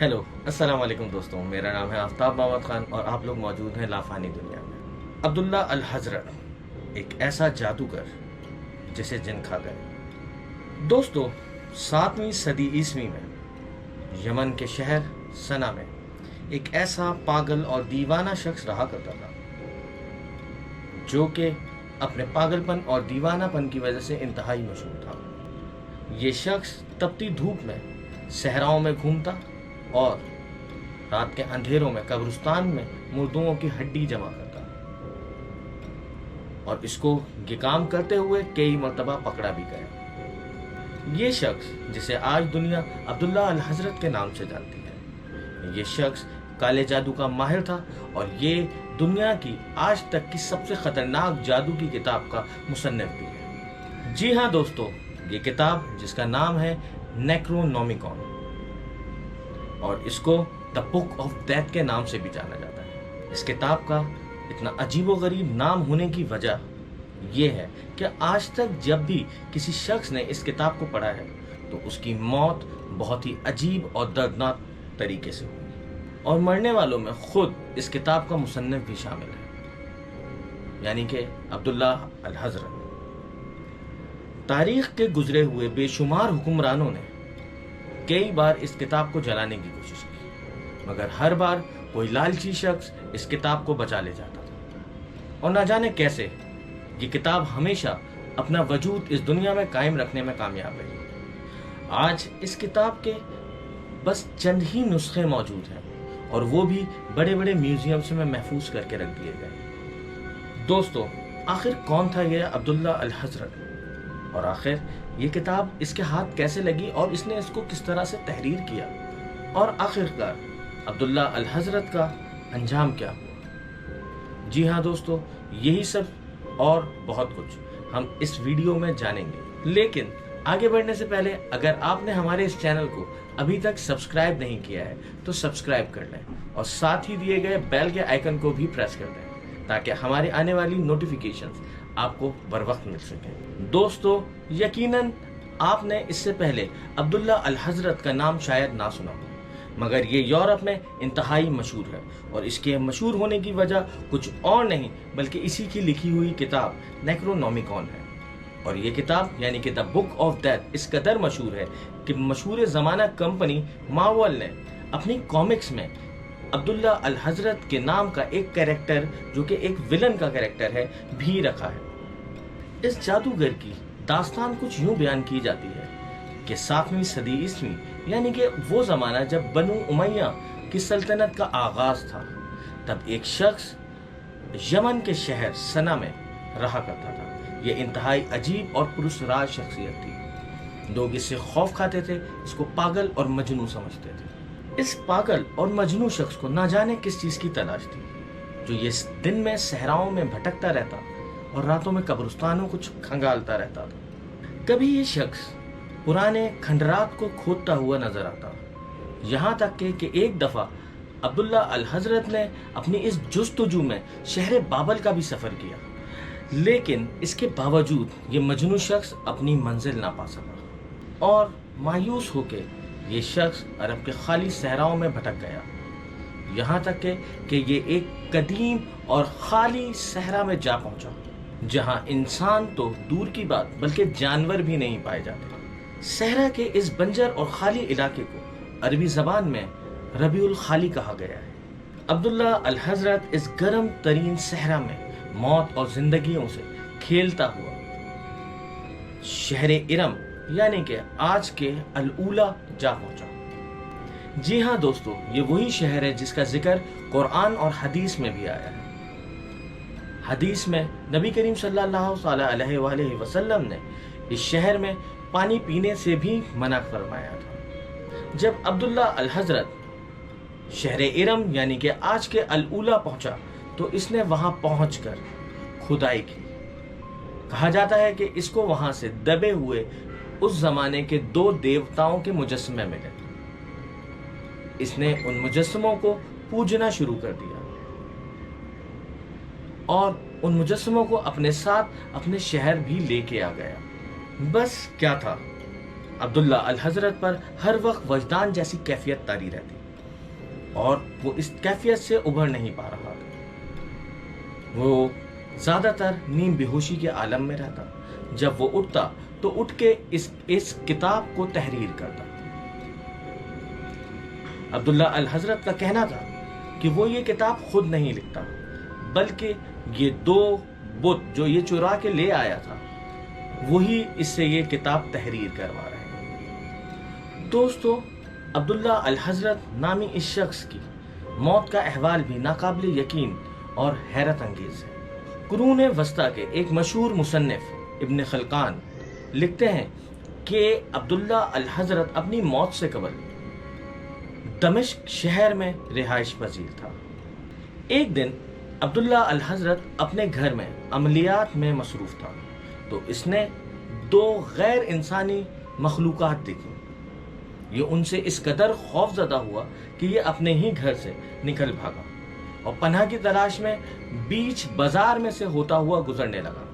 Hello, अस्सलाम वालेकुम दोस्तों। मेरा नाम है आफ्ताब बावत खान और आप लोग मौजूद हैं लाफानी दुनिया में। अब्दुल्ला अल हजरत एक ऐसा जादूगर जिसे जिन खा गए। दोस्तों, 7वीं सदी ईस्वी में यमन के शहर सना में एक ऐसा पागल और दीवाना शख्स रहा करता था जो कि अपने पागलपन और दीवानापन की वजह से इंतहाई मशहूर था। ये शख्स तपती धूप में सहराओं में घूमता और रात के अंधेरों में कब्रिस्तान में मुर्दों की हड्डी जमा करता और इसको ये काम करते हुए कई मर्तबा पकड़ा भी गया। ये शख्स जिसे आज दुनिया अब्दुल्ला अल हजरत के नाम से जानती है, ये शख्स काले जादू का माहिर था और ये दुनिया की आज तक की सबसे खतरनाक जादू की किताब का मुसन्निफ भी है। जी हाँ दोस्तों, ये किताब जिसका नाम है नेक्रोनोमिकॉन और इसको द बुक ऑफ डेथ के नाम से भी जाना जाता है। इस किताब का इतना अजीबोगरीब नाम होने की वजह यह है कि आज तक जब भी किसी शख्स ने इस किताब को पढ़ा है तो उसकी मौत बहुत ही अजीब और दर्दनाक तरीके से हुई और मरने वालों में खुद इस किताब का मुसन्निफ भी शामिल है, यानी कि अब्दुल्ला अल हजरत। तारीख के गुजरे हुए बेशुमार हुक्मरानों ने कई बार इस किताब को जलाने की कोशिश की, मगर हर बार कोई लालची शख्स इस किताब को बचा ले जाता था और न जाने कैसे ये किताब हमेशा अपना वजूद इस दुनिया में कायम रखने में कामयाब रही। आज इस किताब के बस चंद ही नुस्खे मौजूद हैं और वो भी बड़े बड़े म्यूजियम्स में महफूज करके रख दिए गए। दोस्तों, आखिर कौन था ये अब्दुल्ला अल हजरत और आखिर ये किताब इसके हाथ कैसे लगी और इसने इसको किस तरह से तहरीर किया और आखिरकार अब्दुल्ला अल हजरत का अंजाम क्या हुआ। जी हाँ दोस्तों, यही सब और बहुत कुछ हम इस वीडियो में जानेंगे। लेकिन आगे बढ़ने से पहले अगर आपने हमारे इस चैनल को अभी तक सब्सक्राइब नहीं किया है तो सब्सक्राइब कर लें और साथ ही दिए गए बेल के आइकन को भी प्रेस कर दें ताकि हमारी आने वाली नोटिफिकेशंस आपको बर वक्त मिल सके। दोस्तों, यकीनन आपने इससे पहले अब्दुल्ला अल हजरत का नाम शायद ना सुना हो, मगर ये यूरोप में इंतहाई मशहूर है और इसके मशहूर होने की वजह कुछ और नहीं बल्कि इसी की लिखी हुई किताब नेक्रोनोमिकॉन है। और ये किताब यानी कि द बुक ऑफ डेथ इस कदर मशहूर है कि मशहूर ज़माना कंपनी मार्वल ने अपनी कॉमिक्स में अब्दुल्ला अल हजरत के नाम का एक कैरेक्टर जो कि एक विलन का कैरेक्टर है भी रखा है। इस जादूगर की दास्तान कुछ यूं बयान की जाती है कि 7वीं सदी ईस्वी यानी कि वो ज़माना जब बनु उमैया की सल्तनत का आगाज था, तब एक शख्स यमन के शहर सना में रहा करता था। ये इंतहाई अजीब और पुरस्कार शख्सियत थी। लोग इससे खौफ खाते थे, इसको पागल और मजनू समझते थे। इस पागल और मजनू शख्स को ना जाने किस चीज की तलाश थी जो ये दिन में सहराओं में भटकता रहता और रातों में कब्रिस्तानों को खंगालता रहता था। कभी ये शख्स पुराने खंडरात को खोदता हुआ नजर आता, यहाँ तक कि एक दफा अब्दुल्ला अल हजरत ने अपनी इस जुस्तजू में शहर बाबल का भी सफर किया, लेकिन इसके बावजूद ये मजनू शख्स अपनी मंजिल ना पा सका और मायूस होकर ये शख्स अरब के खाली सहराओं में भटक गया, यहाँ तक कि ये एक कदीम और खाली सहरा में जा पहुंचा जहाँ इंसान तो दूर की बात बल्कि जानवर भी नहीं पाए जाते। सहरा के इस बंजर और खाली इलाके को अरबी जबान में रबीउल खाली कहा गया है। अब्दुल्ला अल हजरत इस गर्म तरीन सहरा में मौत और जिंदगियों से खेलता हुआ शहर इरम यानी कि आज के अल उला जा पहुंचा। जी हाँ दोस्तों, ये वही शहर है जिसका जिक्र कुरान और हदीस में भी आया है। हदीस में नबी करीम सल्लल्लाहु अलैहि वसल्लम ने इस शहर में पानी पीने से भी मना फरमाया था। जब अब्दुल्ला अल हजरत शहर इरम यानी कि आज के अल उला पहुंचा तो इसने वहां पहुंचकर खुदाई की। कहा जाता है कि इसको वहां से दबे हुए उस जमाने के 2 देवताओं के मुजस्समे मिले। इसने उन मुजस्समों को पूजना शुरू कर दिया और उन मुजस्समों को अपने साथ अपने शहर भी लेके आ गया। बस क्या था, अब्दुल्ला अल हजरत पर हर वक्त वजदान जैसी कैफियत तारी रहती। اور وہ اس کیفیت سے ابھر نہیں پا رہا تھا۔ وہ زیادہ تر نیم بے ہوشی کے عالم میں رہتا۔ جب وہ اٹھتا تو اٹھ کے اس کتاب کو تحریر کرتا۔ عبداللہ الحضرت کا کہنا تھا کہ وہ یہ کتاب خود نہیں لکھتا، بلکہ یہ 2 بت جو یہ چرا کے لے آیا تھا وہی اس سے یہ کتاب تحریر کروا رہے ہیں۔ دوستو، عبداللہ الحضرت نامی اس شخص کی موت کا احوال بھی ناقابل یقین اور حیرت انگیز ہے۔ قرون وسطیٰ کے ایک مشہور مصنف ابن خلقان لکھتے ہیں کہ عبداللہ الحضرت اپنی موت سے قبل دمشق شہر میں رہائش پذیر تھا۔ ایک دن عبداللہ الحضرت اپنے گھر میں عملیات میں مصروف تھا تو اس نے 2 غیر انسانی مخلوقات دیکھی۔ یہ ان سے اس قدر خوف زدہ ہوا کہ یہ اپنے ہی گھر سے نکل بھاگا اور پناہ کی تلاش میں بیچ بازار میں سے ہوتا ہوا گزرنے لگا۔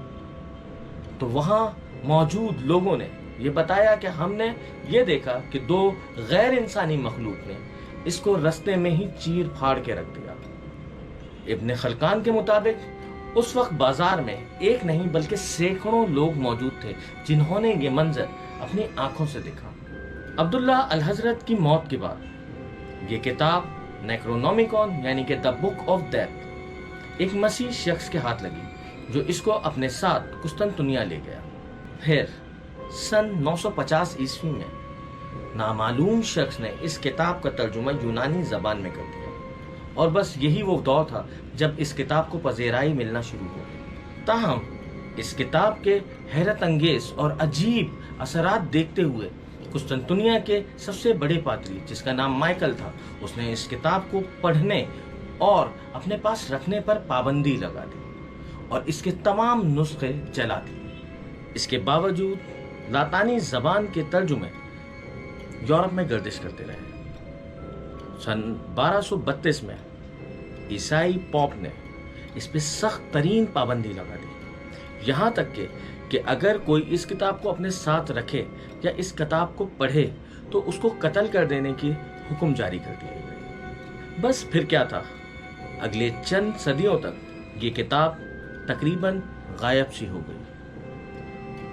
تو وہاں موجود لوگوں نے یہ بتایا کہ ہم نے یہ دیکھا کہ 2 غیر انسانی مخلوق نے اس کو رستے میں ہی چیر پھاڑ کے رکھ دیا۔ ابن خلقان کے مطابق اس وقت بازار میں ایک نہیں بلکہ سینکڑوں لوگ موجود تھے جنہوں نے یہ منظر اپنی آنکھوں سے دیکھا۔ عبداللہ الحضرت کی موت کے بعد یہ کتاب نیکرونومیکون یعنی کہ دا بک آف ڈیتھ ایک مسیحی شخص کے ہاتھ لگی جو اس کو اپنے ساتھ قسطنطنیہ لے گیا۔ پھر سن 950 عیسوی میں نامعلوم شخص نے اس کتاب کا ترجمہ یونانی زبان میں کر دیا، اور بس یہی وہ دور تھا جب اس کتاب کو پذیرائی ملنا شروع ہو گئی۔ تاہم اس کتاب کے حیرت انگیز اور عجیب اثرات دیکھتے ہوئے قسطنطنیہ کے سب سے بڑے پادری جس کا نام مائیکل تھا، اس نے اس کتاب کو پڑھنے اور اپنے پاس رکھنے پر پابندی لگا دی اور اس کے تمام نسخے جلا دیے۔ اس کے باوجود لاطینی زبان کے ترجمے یورپ میں گردش کرتے رہے۔ سن 1232 میں عیسائی پوپ نے اس پہ سخت ترین پابندی لگا دی، یہاں تک کہ اگر کوئی اس کتاب کو اپنے ساتھ رکھے یا اس کتاب کو پڑھے تو اس کو قتل کر دینے کی حکم جاری کر دیے گئے۔ بس پھر کیا تھا، اگلے چند صدیوں تک یہ کتاب تقریباً غائب سی ہو گئی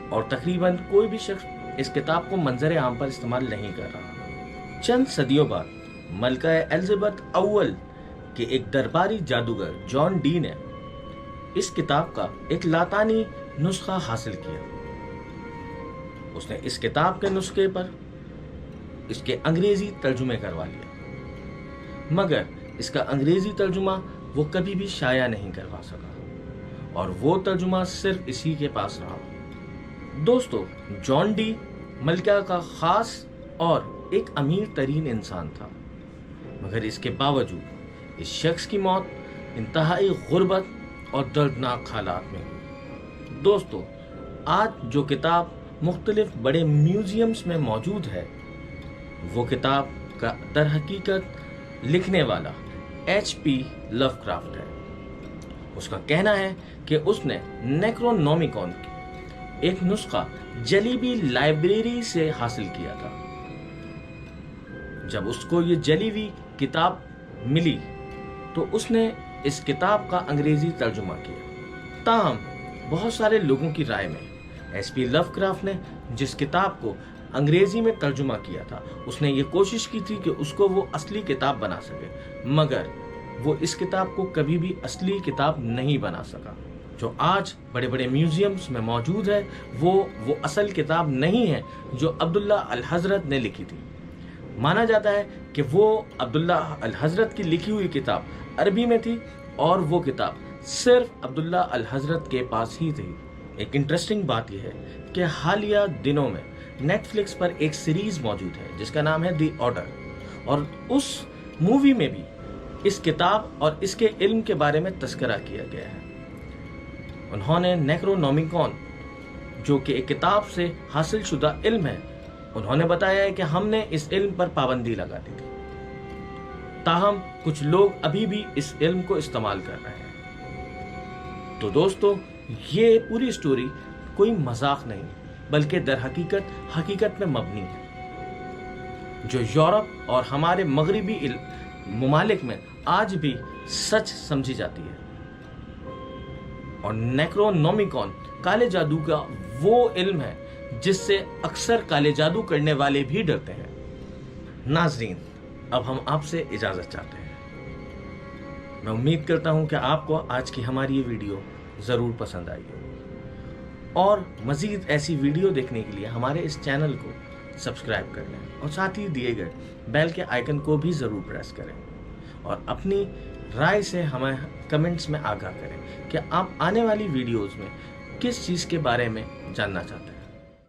اور تقریباً کوئی بھی شخص اس کتاب کو منظر عام پر استعمال نہیں کر رہا۔ چند صدیوں بعد ملکہ الزبتھ اول کے ایک درباری جادوگر جان ڈی نے اس کتاب کا ایک لاطینی نسخہ حاصل کیا۔ اس نے اس کتاب کے نسخے پر اس کے انگریزی ترجمے کروا لیا، مگر اس کا انگریزی ترجمہ وہ کبھی بھی شائع نہیں کروا سکا اور وہ ترجمہ صرف اسی کے پاس رہا۔ دوستو، جان ڈی ملکہ کا خاص اور ایک امیر ترین انسان تھا، مگر اس کے باوجود اس شخص کی موت انتہائی غربت اور دردناک حالات میں ہوئی۔ دوستو، آج جو کتاب مختلف بڑے میوزیمز میں موجود ہے، وہ کتاب کا در حقیقت لکھنے والا HP لوکرافٹ ہے۔ اس کا کہنا ہے کہ اس نے نیکرونومیکون کی ایک نسخہ جلیبی لائبریری سے حاصل کیا تھا۔ جب اس کو یہ جلی ہوئی کتاب ملی تو اس نے اس کتاب کا انگریزی ترجمہ کیا۔ تاہم بہت سارے لوگوں کی رائے میں HP لوکرافٹ نے جس کتاب کو انگریزی میں ترجمہ کیا تھا، اس نے یہ کوشش کی تھی کہ اس کو وہ اصلی کتاب بنا سکے، مگر وہ اس کتاب کو کبھی بھی اصلی کتاب نہیں بنا سکا۔ جو آج بڑے بڑے میوزیمز میں موجود ہے وہ اصل کتاب نہیں ہے جو عبداللہ الحضرت نے لکھی تھی۔ مانا جاتا ہے کہ وہ عبداللہ الحضرت کی لکھی ہوئی کتاب عربی میں تھی اور وہ کتاب صرف عبداللہ الحضرت کے پاس ہی تھی۔ ایک انٹرسٹنگ بات یہ ہے کہ حالیہ دنوں میں نیٹ فلکس پر ایک سیریز موجود ہے جس کا نام ہے دی آرڈر، اور اس مووی میں بھی اس کتاب اور اس کے علم کے بارے میں تذکرہ کیا گیا ہے۔ انہوں نے نیکرونومیکون جو کہ ایک کتاب سے حاصل شدہ علم ہے، انہوں نے بتایا ہے کہ ہم نے اس علم پر پابندی لگا دی تھی، تاہم کچھ لوگ ابھی بھی اس علم کو استعمال کر رہے ہیں۔ تو دوستو، یہ پوری سٹوری کوئی مذاق نہیں بلکہ در حقیقت میں مبنی ہے، جو یورپ اور ہمارے مغربی ममालिक में आज भी सच समझी जाती है। और नेक्रोनोमिकॉन काले जादू का वो इल्म है जिससे अक्सर काले जादू करने वाले भी डरते हैं। नाज़रीन, अब हम आपसे इजाज़त चाहते हैं। मैं उम्मीद करता हूं कि आपको आज की हमारी ये वीडियो ज़रूर पसंद आई हो और मज़ीद ऐसी वीडियो देखने के लिए हमारे इस चैनल को सब्सक्राइब कर लें और साथ ही दिए गए बेल के आइकन को भी ज़रूर प्रेस करें और अपनी राय से हमें कमेंट्स में आगाह करें कि आप आने वाली वीडियोज़ में किस चीज़ के बारे में जानना चाहते हैं।